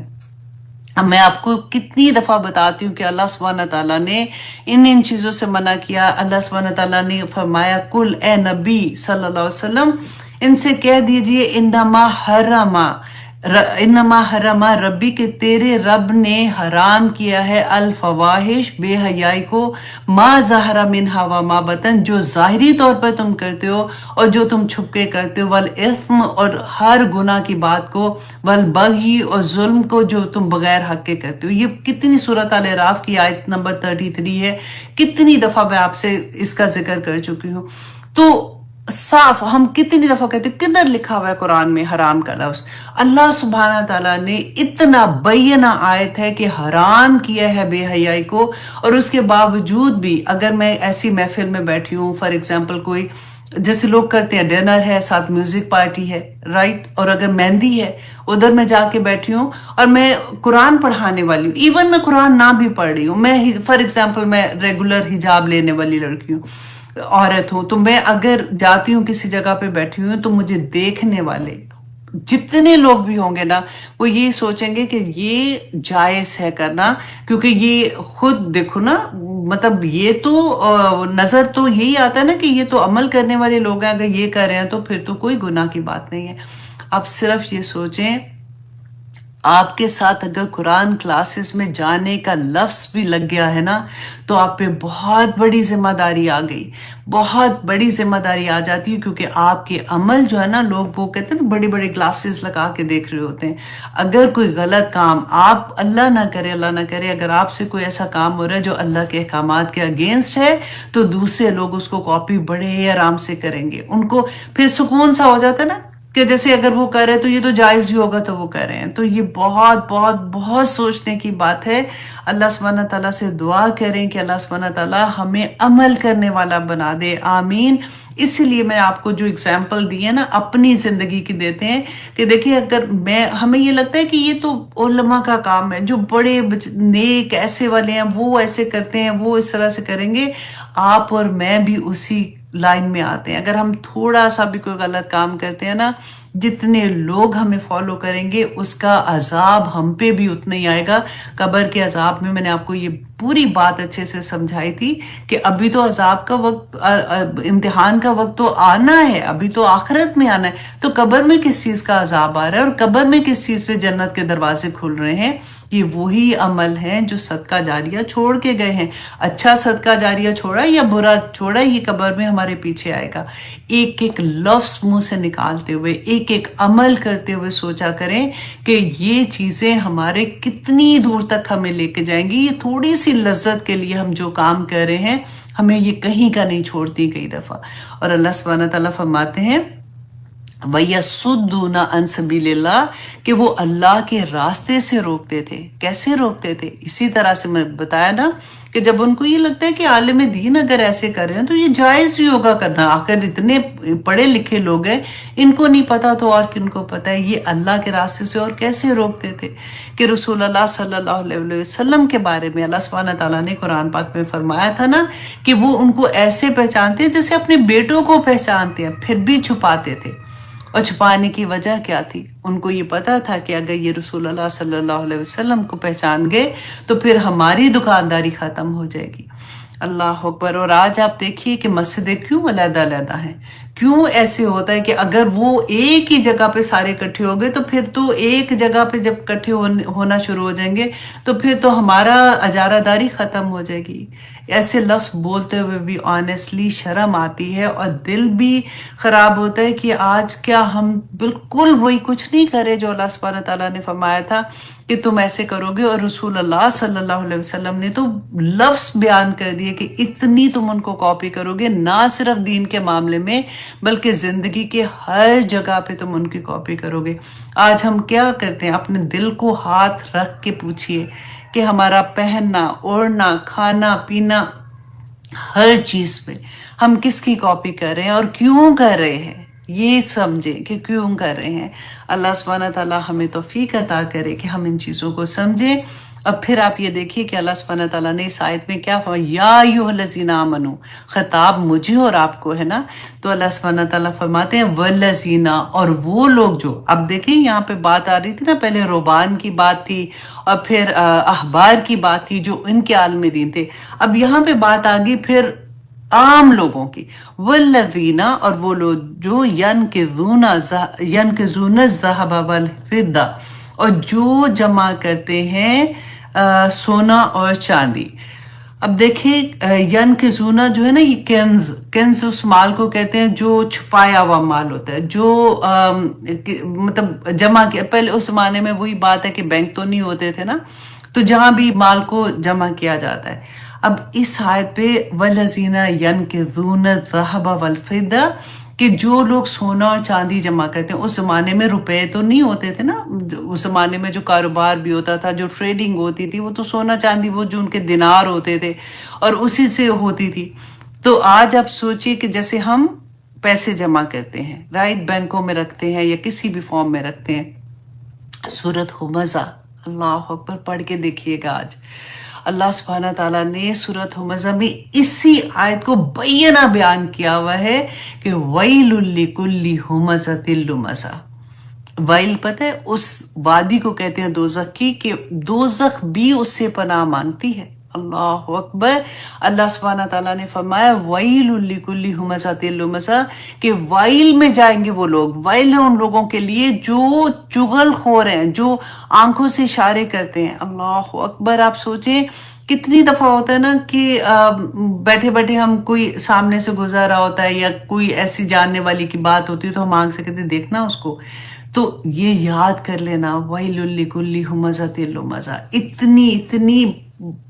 اب میں آپ کو کتنی دفعہ بتاتی ہوں کہ اللہ سبحانہ تعالیٰ نے ان چیزوں سے منع کیا۔ اللہ سبحانہ تعالیٰ نے فرمایا کل اے نبی صلی اللہ علیہ وسلم ان سے کہہ دیجئے انما حرم ربی کہ تیرے رب نے حرام کیا ہے الفواحش بے حیائی کو، ما ظہر منہا و ما بطن جو ظاہری طور پر تم کرتے ہو اور جو تم چھپ کے کرتے ہو، والاثم اور ہر گناہ کی بات کو، والبغی اور ظلم کو جو تم بغیر حق کے کرتے ہو۔ یہ کتنی سورۃ الاعراف کی آیت نمبر 33 ہے، کتنی دفعہ میں آپ سے اس کا ذکر کر چکی ہوں۔ تو صاف ہم کتنی دفعہ کہتے ہیں کدھر لکھا ہوا ہے قرآن میں حرام کا لفظ؟ اللہ سبحانہ تعالیٰ نے اتنا بینہ آیت ہے کہ حرام کیا ہے بے حیائی کو، اور اس کے باوجود بھی اگر میں ایسی محفل میں بیٹھی ہوں، فار ایگزامپل کوئی جیسے لوگ کرتے ہیں ڈنر ہے، ساتھ میوزک پارٹی ہے، رائٹ، اور اگر مہندی ہے ادھر میں جا کے بیٹھی ہوں اور میں قرآن پڑھانے والی ہوں، ایون میں قرآن نہ بھی پڑھ رہی ہوں، میں فار ایگزامپل میں ریگولر حجاب لینے والی لڑکی ہوں، عورت ہوں، تو میں اگر جاتی ہوں کسی جگہ پہ بیٹھی ہوں تو مجھے دیکھنے والے جتنے لوگ بھی ہوں گے نا وہ یہ سوچیں گے کہ یہ جائز ہے کرنا، کیونکہ یہ خود دیکھو نا، مطلب یہ تو نظر تو یہی آتا ہے نا کہ یہ تو عمل کرنے والے لوگ ہیں، اگر یہ کر رہے ہیں تو پھر تو کوئی گناہ کی بات نہیں ہے۔ اب صرف یہ سوچیں آپ کے ساتھ اگر قرآن کلاسز میں جانے کا لفظ بھی لگ گیا ہے نا تو آپ پہ بہت بڑی ذمہ داری آ گئی، بہت بڑی ذمہ داری آ جاتی ہے، کیونکہ آپ کے عمل جو ہے نا، لوگ وہ کہتے ہیں بڑی بڑی گلاسز لگا کے دیکھ رہے ہوتے ہیں۔ اگر کوئی غلط کام آپ، اللہ نہ کرے اللہ نہ کرے، اگر آپ سے کوئی ایسا کام ہو رہا ہے جو اللہ کے احکامات کے اگینسٹ ہے تو دوسرے لوگ اس کو کاپی بڑے آرام سے کریں گے، ان کو پھر سکون سا ہو جاتا ہے نا کہ جیسے اگر وہ کر رہے تو یہ تو جائز ہی ہوگا تو وہ کر رہے ہیں۔ تو یہ بہت بہت بہت سوچنے کی بات ہے۔ اللہ سبحانہ تعالیٰ سے دعا کریں کہ اللہ سبحانہ تعالیٰ ہمیں عمل کرنے والا بنا دے، آمین۔ اسی لیے میں آپ کو جو اگزامپل دی ہے نا اپنی زندگی کی دیتے ہیں کہ دیکھیں، اگر ہمیں یہ لگتا ہے کہ یہ تو علماء کا کام ہے، جو بڑے نیک ایسے والے ہیں وہ ایسے کرتے ہیں، وہ اس طرح سے کریں گے، آپ اور میں بھی اسی لائن میں آتے ہیں۔ اگر ہم تھوڑا سا بھی کوئی غلط کام کرتے ہیں نا، جتنے لوگ ہمیں فالو کریں گے اس کا عذاب ہم پہ بھی اتنا ہی آئے گا۔ قبر کے عذاب میں نے آپ کو یہ پوری بات اچھے سے سمجھائی تھی کہ ابھی تو عذاب کا وقت، امتحان کا وقت تو آنا ہے، ابھی تو آخرت میں آنا ہے، تو قبر میں کس چیز کا عذاب آ رہا ہے اور قبر میں کس چیز پہ جنت کے دروازے کھل رہے ہیں؟ یہ وہی عمل ہیں جو صدقہ جاریہ چھوڑ کے گئے ہیں۔ اچھا صدقہ جاریہ چھوڑا یا برا چھوڑا، یہ قبر میں ہمارے پیچھے آئے گا۔ ایک ایک لفظ منہ سے نکالتے ہوئے، ایک ایک عمل کرتے ہوئے سوچا کریں کہ یہ چیزیں ہمارے کتنی دور تک ہمیں لے کے جائیں گی۔ یہ تھوڑی سی لذت کے لیے ہم جو کام کر رہے ہیں ہمیں یہ کہیں کا نہیں چھوڑتی کئی دفعہ۔ اور اللہ سبحانہ تعالیٰ فرماتے ہیں وَيَصُدُّونَ عَن سَبِيلِ اللَّهِ کہ وہ اللہ کے راستے سے روکتے تھے۔ کیسے روکتے تھے؟ اسی طرح سے میں بتایا نا کہ جب ان کو یہ لگتا ہے کہ عالم دین اگر ایسے کر رہے ہیں تو یہ جائز ہی ہوگا کرنا، آخر اتنے پڑھے لکھے لوگ ہیں، ان کو نہیں پتا تو اور کن کو پتا ہے۔ یہ اللہ کے راستے سے اور کیسے روکتے تھے کہ رسول اللہ صلی اللہ علیہ وسلم کے بارے میں اللہ سبحانہ تعالیٰ نے قرآن پاک میں فرمایا تھا نا کہ وہ ان کو ایسے پہچانتے جیسے اپنے بیٹوں کو پہچانتے ہیں، پھر بھی چھپاتے تھے۔ اور چھپانے کی وجہ کیا تھی؟ ان کو یہ پتا تھا کہ اگر یہ رسول اللہ صلی اللہ علیہ وسلم کو پہچان گئے تو پھر ہماری دکانداری ختم ہو جائے گی۔ اللہ اکبر۔ اور آج آپ دیکھیے کہ مسجدیں کیوں علیحدہ علیحدہ ہیں، کیوں ایسے ہوتا ہے کہ اگر وہ ایک ہی جگہ پہ سارے اکٹھے ہو گئے تو پھر تو ایک جگہ پہ جب اکٹھے ہونا شروع ہو جائیں گے تو پھر تو ہمارا اجارہ داری ختم ہو جائے گی۔ ایسے لفظ بولتے ہوئے بھی آنیسٹلی شرم آتی ہے اور دل بھی خراب ہوتا ہے کہ آج کیا ہم بالکل وہی کچھ نہیں کرے جو اللہ سبحانہ تعالیٰ نے فرمایا تھا کہ تم ایسے کرو گے، اور رسول اللہ صلی اللہ علیہ وسلم نے تو لفظ بیان کر دیے کہ اتنی تم ان کو کاپی کرو گے، نہ صرف دین کے معاملے میں بلکہ زندگی کے ہر جگہ پہ تم ان کی کاپی کرو گے۔ آج ہم کیا کرتے ہیں؟ اپنے دل کو ہاتھ رکھ کے پوچھئے کہ ہمارا پہننا، اوڑھنا، کھانا پینا، ہر چیز پہ ہم کس کی کاپی کر رہے ہیں اور کیوں کر رہے ہیں؟ یہ سمجھیں کہ کیوں کر رہے ہیں۔ اللہ سبحانہ تعالیٰ ہمیں توفیق عطا کرے کہ ہم ان چیزوں کو سمجھیں۔ اور پھر آپ یہ دیکھیے کہ اللہ سبحانہ تعالیٰ نے اس آیت میں کیا فرمایا، یا ایھا الذین آمنوا، خطاب مجھے اور آپ کو ہے نا۔ تو اللہ سبحانہ تعالیٰ فرماتے ہیں والذین، اور وہ لوگ جو، اب دیکھیں یہاں پہ بات آ رہی تھی نا، پہلے رہبان کی بات تھی اور پھر احبار کی بات تھی جو ان کے عالم دین تھے، اب یہاں پہ بات آ گئی پھر عام لوگوں کی۔ والذین، اور وہ لوگ جو ینکزون الذھب والفضہ، اور جو جمع کرتے ہیں سونا اور چاندی۔ اب دیکھیں ینکزون جو ہے نا، یہ کنز اس مال کو کہتے ہیں جو چھپایا ہوا مال ہوتا ہے، جو مطلب جمع کیا۔ پہلے اس زمانے میں وہی بات ہے کہ بینک تو نہیں ہوتے تھے نا، تو جہاں بھی مال کو جمع کیا جاتا ہے۔ اب اس آیت پہ والذین ینکزون الذھب والفضہ، کہ جو لوگ سونا اور چاندی جمع کرتے ہیں، اس زمانے میں روپے تو نہیں ہوتے تھے نا، اس زمانے میں جو کاروبار بھی ہوتا تھا، جو ٹریڈنگ ہوتی تھی، وہ تو سونا چاندی، وہ جو ان کے دینار ہوتے تھے اور اسی سے ہوتی تھی۔ تو آج آپ سوچئے کہ جیسے ہم پیسے جمع کرتے ہیں، رائٹ، بینکوں میں رکھتے ہیں یا کسی بھی فارم میں رکھتے ہیں۔ سورۃ ھمزہ، اللہ اکبر، پڑھ کے دیکھیے گا آج اللہ سبحانہ تعالیٰ نے سورۃ ھمزہ میں اسی آیت کو بینہ بیان کیا ہوا ہے کہ ویل لکل ھمزۃ لمزہ۔ ویل پتہ ہے اس وادی کو کہتے ہیں دوزخ کی، کہ دوزخ بھی اس سے پناہ مانگتی ہے۔ اللہ اکبر. اللہ سبحانہ تعالیٰ نے فرمایا وَيْلٌ لِكُلِّ ہُمَزَةٍ لُمَزَةٍ کہ وائل میں جائیں گے وہ لوگ. وائل ہے ان لوگوں کے لیے جو چغل خور ہیں، جو آنکھوں سے اشارے کرتے ہیں. اللہ اکبر. آپ سوچیں کتنی دفعہ ہوتا ہے نا کہ بیٹھے بیٹھے ہم کوئی سامنے سے گزر رہا ہوتا ہے یا کوئی ایسی جاننے والی کی بات ہوتی ہے تو ہم آنکھ سے کہتے ہیں دیکھنا اس کو. تو یہ یاد کر لینا وَيْلٌ لِكُلِّ ہُمَزَةٍ لُمَزَةٍ. اتنی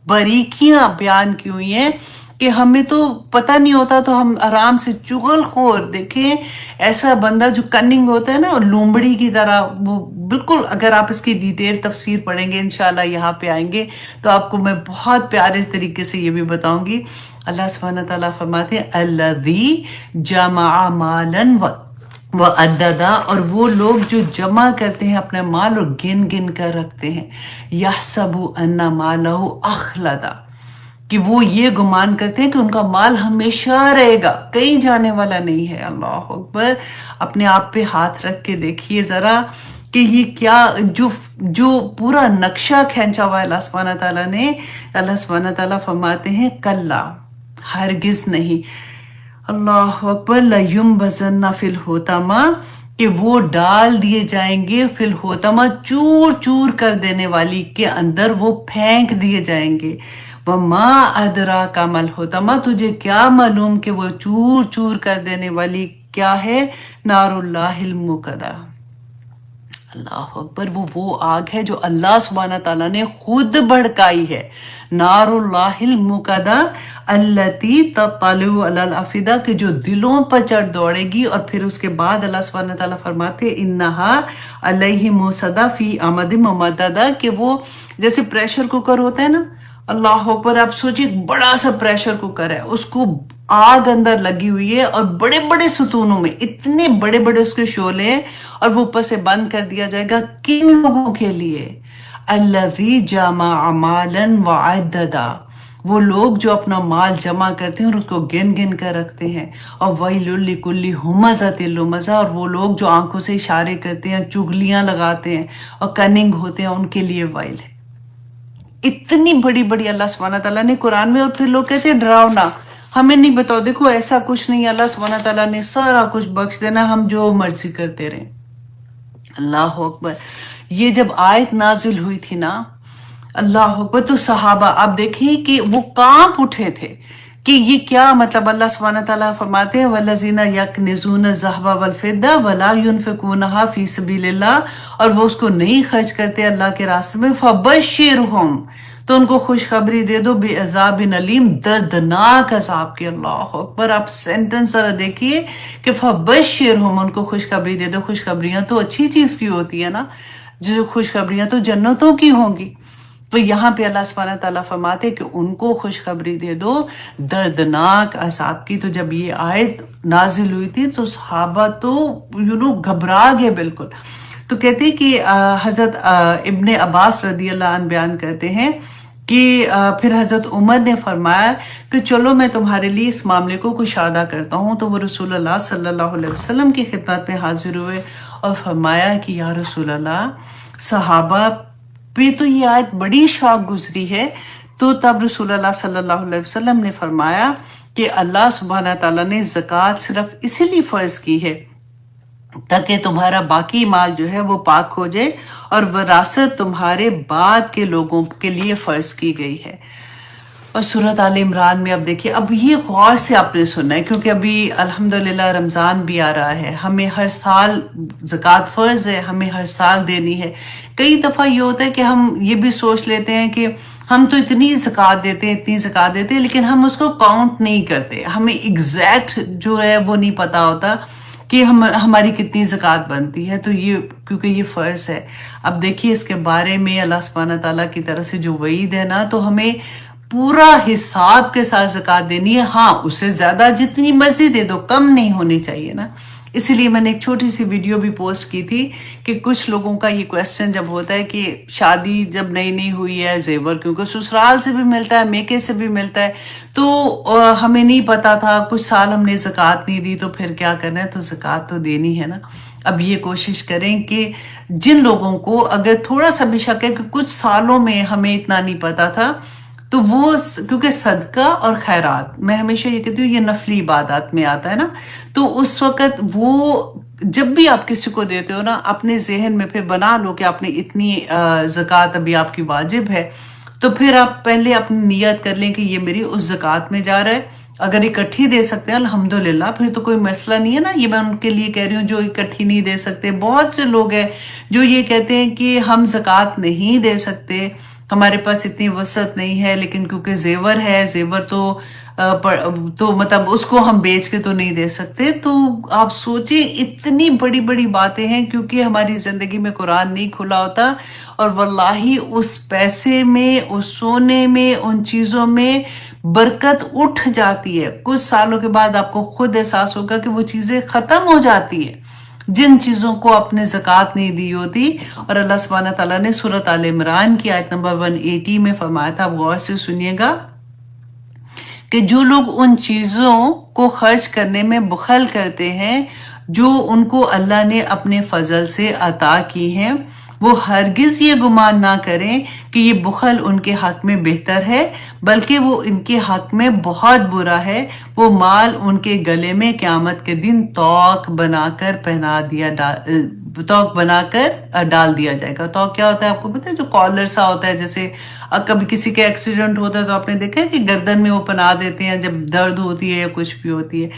باریکیاں بیان کی ہوئی ہیں کہ ہمیں تو پتہ نہیں ہوتا تو ہم آرام سے چغل خور. دیکھیں ایسا بندہ جو کننگ ہوتا ہے نا لومڑی کی طرح، وہ بالکل اگر آپ اس کی ڈیٹیل تفسیر پڑھیں گے انشاءاللہ یہاں پہ آئیں گے تو آپ کو میں بہت پیارے طریقے سے یہ بھی بتاؤں گی. اللہ سبحانہ تعالیٰ فرماتے ہیں الذی جمع مالا وعددا، اور وہ لوگ جو جمع کرتے ہیں اپنے مال اور گن گن کر رکھتے ہیں. یحسب ان مالہ اخلدا، کہ وہ یہ گمان کرتے ہیں کہ ان کا مال ہمیشہ رہے گا، کہیں جانے والا نہیں ہے. اللہ اکبر. اپنے آپ پہ ہاتھ رکھ کے دیکھیے ذرا کہ یہ کیا جو پورا نقشہ کھینچا ہوا ہے اللہ سبحانہ تعالیٰ نے. اللہ سبحانہ تعالیٰ فرماتے ہیں کلا، ہرگز نہیں. اللہ اکبر. لَيُنبَذَنَّ فِي الْحُطَمَةِ کہ وہ ڈال دیے جائیں گے فی الحطمہ، چور چور کر دینے والی کے اندر وہ پھینک دیے جائیں گے. وَمَا أَدْرَاكَ مَا الْحُطَمَةُ تجھے کیا معلوم کہ وہ چور چور کر دینے والی کیا ہے؟ نار اللہ الموقدہ. اللہ اکبر. وہ آگ ہے جو اللہ سبحانہ تعالیٰ نے خود بھڑکائی ہے. نار اللہ الموقدہ التی تطلع علی الافئدہ کہ جو دلوں پر چڑھ دوڑے گی. اور پھر اس کے بعد اللہ سبحانہ تعالیٰ فرماتے انہا علیہم موصدہ فی امد ممددہ کہ وہ جیسے پریشر کوکر ہوتا ہے نا. اللہ اکبر. آپ سوچیں بڑا سا پریشر کوکر ہے، اس کو آگ اندر لگی ہوئی ہے اور بڑے بڑے ستونوں میں اتنے بڑے بڑے اس کے شعلے ہیں اور وہ اوپر سے بند کر دیا جائے گا. کن لوگوں کے لیے؟ الذی جمع مالا وعددا، وہ لوگ جو اپنا مال جمع کرتے ہیں اور اس کو گن گن کر رکھتے ہیں. اور ویل لکل ہمزۃ لمزہ، اور وہ لوگ جو آنکھوں سے اشارے کرتے ہیں، چگلیاں لگاتے ہیں اور کننگ ہوتے ہیں، ان کے لیے ویل ہے. اتنی بڑی بڑی اللہ سبحانہ تعالیٰ نے قرآن میں. اور پھر لوگ کہتے ہیں ڈراؤنا، ہمیں نہیں بتاؤ. دیکھو ایسا کچھ نہیں، اللہ سبحانہ تعالیٰ نے سارا کچھ بخش دینا، ہم جو مرضی کرتے رہیں. اللہ اکبر. یہ جب آیت نازل ہوئی تھی نا، اللہ اکبر، تو صحابہ آپ دیکھیں کہ وہ کانپ اٹھے تھے کہ یہ کیا مطلب. اللہ سبحانہ تعالیٰ فرماتے ہیں وَالَّذِينَ يَكْنِزُونَ الذَّهَبَ وَالْفِضَّةَ وَلَا يُنْفِقُونَهَا فِي سَبِيلِ اللَّهِ، اور وہ اس کو نہیں خرچ کرتے اللہ کے راستے میں. فَبَشِّرْهُمْ تو ان کو خوشخبری دے دو بعذاب علیم، دردناک عذاب کی. اللہ اکبر. آپ سینٹنس ذرا دیکھیے کہ فبشرہم، ان کو خوشخبری دے دو. خوشخبریاں تو اچھی چیز کی ہوتی ہے نا، جو خوشخبریاں تو جنتوں کی ہوں گی. تو یہاں پہ اللہ سبحانہ تعالیٰ فرماتے کہ ان کو خوشخبری دے دو دردناک عذاب کی. تو جب یہ آیت نازل ہوئی تھی تو صحابہ تو گھبرا گئے بالکل. تو کہتے ہیں کہ حضرت ابن عباس رضی اللہ عنہ بیان کرتے ہیں کہ پھر حضرت عمر نے فرمایا کہ چلو میں تمہارے لیے اس معاملے کو کشادہ کرتا ہوں. تو وہ رسول اللہ صلی اللہ علیہ وسلم کی خدمت میں حاضر ہوئے اور فرمایا کہ یا رسول اللہ، صحابہ پہ تو یہ آیت بڑی شوق گزری ہے. تو تب رسول اللہ صلی اللہ علیہ وسلم نے فرمایا کہ اللہ سبحانہ تعالیٰ نے زکوٰۃ صرف اسی لیے فرض کی ہے تاکہ تمہارا باقی مال جو ہے وہ پاک ہو جائے، اور وراثت تمہارے بعد کے لوگوں کے لیے فرض کی گئی ہے. اور سورۃ آل عمران میں اب دیکھیے، اب یہ غور سے آپ نے سننا ہے کیونکہ ابھی الحمدللہ رمضان بھی آ رہا ہے. ہمیں ہر سال زکوٰۃ فرض ہے، ہمیں ہر سال دینی ہے. کئی دفعہ یہ ہوتا ہے کہ ہم یہ بھی سوچ لیتے ہیں کہ ہم تو اتنی زکوٰۃ دیتے ہیں اتنی زکوٰۃ دیتے ہیں، لیکن ہم اس کو کاؤنٹ نہیں کرتے. ہمیں ایگزیکٹ جو ہے وہ نہیں پتا ہوتا کہ ہماری کتنی زکوٰۃ بنتی ہے. تو یہ کیونکہ یہ فرض ہے. اب دیکھیے اس کے بارے میں اللہ سبحانہ تعالیٰ کی طرف سے جو وعید ہے نا، تو ہمیں پورا حساب کے ساتھ زکوٰۃ دینی ہے. ہاں اس سے زیادہ جتنی مرضی دے دو، کم نہیں ہونی چاہیے نا. اسی لیے میں نے ایک چھوٹی سی ویڈیو بھی پوسٹ کی تھی کہ کچھ لوگوں کا یہ کویسچن جب ہوتا ہے کہ شادی جب نئی نئی ہوئی ہے، زیور کیونکہ سسرال سے بھی ملتا ہے، میکے سے بھی ملتا ہے، تو ہمیں نہیں پتا تھا، کچھ سال ہم نے زکوٰۃ نہیں دی، تو پھر کیا کرنا ہے؟ تو زکوٰۃ تو دینی ہے نا. اب یہ کوشش کریں کہ جن لوگوں کو اگر تھوڑا سا بھی شک ہے کہ کچھ سالوں میں ہمیں اتنا نہیں پتا تھا، تو وہ کیونکہ صدقہ اور خیرات میں ہمیشہ یہ کہتی ہوں یہ نفلی عبادات میں آتا ہے نا، تو اس وقت وہ جب بھی آپ کسی کو دیتے ہو نا، اپنے ذہن میں پھر بنا لو کہ آپ نے اتنی زکوٰۃ ابھی آپ کی واجب ہے، تو پھر آپ پہلے اپنی نیت کر لیں کہ یہ میری اس زکوٰۃ میں جا رہا ہے۔ اگر اکٹھی دے سکتے ہیں الحمدللہ، پھر تو کوئی مسئلہ نہیں ہے نا، یہ میں ان کے لیے کہہ رہی ہوں جو اکٹھی نہیں دے سکتے۔ بہت سے لوگ ہیں جو یہ کہتے ہیں کہ ہم زکوٰۃ نہیں دے سکتے، ہمارے پاس اتنی وسعت نہیں ہے، لیکن کیونکہ زیور ہے، زیور تو مطلب اس کو ہم بیچ کے تو نہیں دے سکتے۔ تو آپ سوچیں اتنی بڑی بڑی باتیں ہیں، کیونکہ ہماری زندگی میں قرآن نہیں کھلا ہوتا، اور واللہ اس پیسے میں، اس سونے میں، ان چیزوں میں برکت اٹھ جاتی ہے۔ کچھ سالوں کے بعد آپ کو خود احساس ہوگا کہ وہ چیزیں ختم ہو جاتی ہیں جن چیزوں کو اپنے زکوٰۃ نہیں دی ہوتی۔ اور اللہ سبحانہ تعالیٰ نے سورۃ آل عمران کی آیت نمبر 180 میں فرمایا تھا، آپ غور سے سنیے گا، کہ جو لوگ ان چیزوں کو خرچ کرنے میں بخل کرتے ہیں جو ان کو اللہ نے اپنے فضل سے عطا کی ہیں، وہ ہرگز یہ گمان نہ کریں کہ یہ بخل ان کے حق میں بہتر ہے، بلکہ وہ ان کے حق میں بہت برا ہے۔ وہ مال ان کے گلے میں قیامت کے دن توق بنا کر ڈال دیا جائے گا۔ توق کیا ہوتا ہے آپ کو پتہ ہے؟ جو کالر سا ہوتا ہے، جیسے کبھی کسی کا ایکسیڈنٹ ہوتا ہے تو آپ نے دیکھا ہے کہ گردن میں وہ پہنا دیتے ہیں جب درد ہوتی ہے یا کچھ بھی ہوتی ہے۔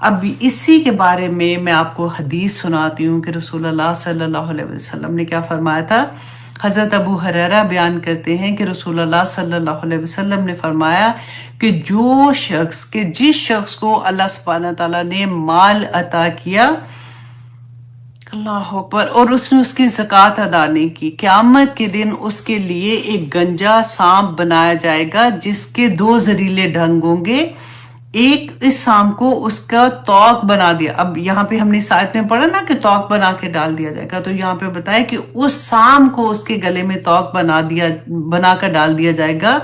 اب اسی کے بارے میں آپ کو حدیث سناتی ہوں کہ رسول اللہ صلی اللہ علیہ وسلم نے کیا فرمایا تھا۔ حضرت ابو ہریرہ بیان کرتے ہیں کہ رسول اللہ صلی اللہ علیہ وسلم نے فرمایا کہ جس شخص کو اللہ سبحانہ تعالیٰ نے مال عطا کیا، اللہ اکبر، اور اس نے اس کی زکوٰۃ ادا نہیں کی، قیامت کے دن اس کے لیے ایک گنجا سانپ بنایا جائے گا جس کے 2 زریلے ڈنگ ہوں گے۔ ایک اس سانپ کو اس کا توق بنا دیا۔ اب یہاں پہ ہم نے اس آیت میں پڑھا نا کہ توق بنا کے ڈال دیا جائے گا، تو یہاں پہ بتایا کہ اس سانپ کو اس کے گلے میں توق بنا کر ڈال دیا جائے گا،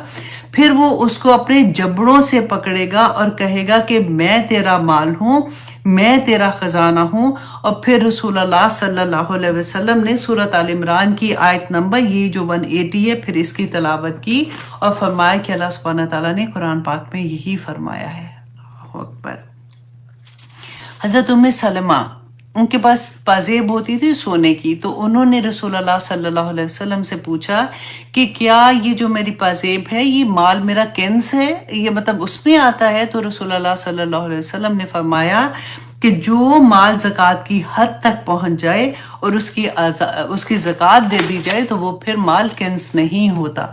پھر وہ اس کو اپنے جبڑوں سے پکڑے گا اور کہے گا کہ میں تیرا مال ہوں، میں تیرا خزانہ ہوں۔ اور پھر رسول اللہ صلی اللہ علیہ وسلم نے سورۃ آل عمران کی آیت نمبر یہ جو 180 ہے، پھر اس کی تلاوت کی اور فرمایا کہ اللہ سبحانہ تعالیٰ نے قرآن پاک میں یہی فرمایا ہے۔ اللہ اکبر۔ حضرت ام سلمہ، ان کے پاس پازیب ہوتی تھی سونے کی، تو انہوں نے رسول اللہ صلی اللہ علیہ وسلم سے پوچھا کہ کیا یہ جو میری پازیب ہے یہ مال میرا کنز ہے، یہ مطلب اس میں آتا ہے؟ تو رسول اللہ صلی اللہ علیہ وسلم نے فرمایا کہ جو مال زکوٰۃ کی حد تک پہنچ جائے اور اس کی زکوٰۃ دے دی جائے تو وہ پھر مال کنز نہیں ہوتا۔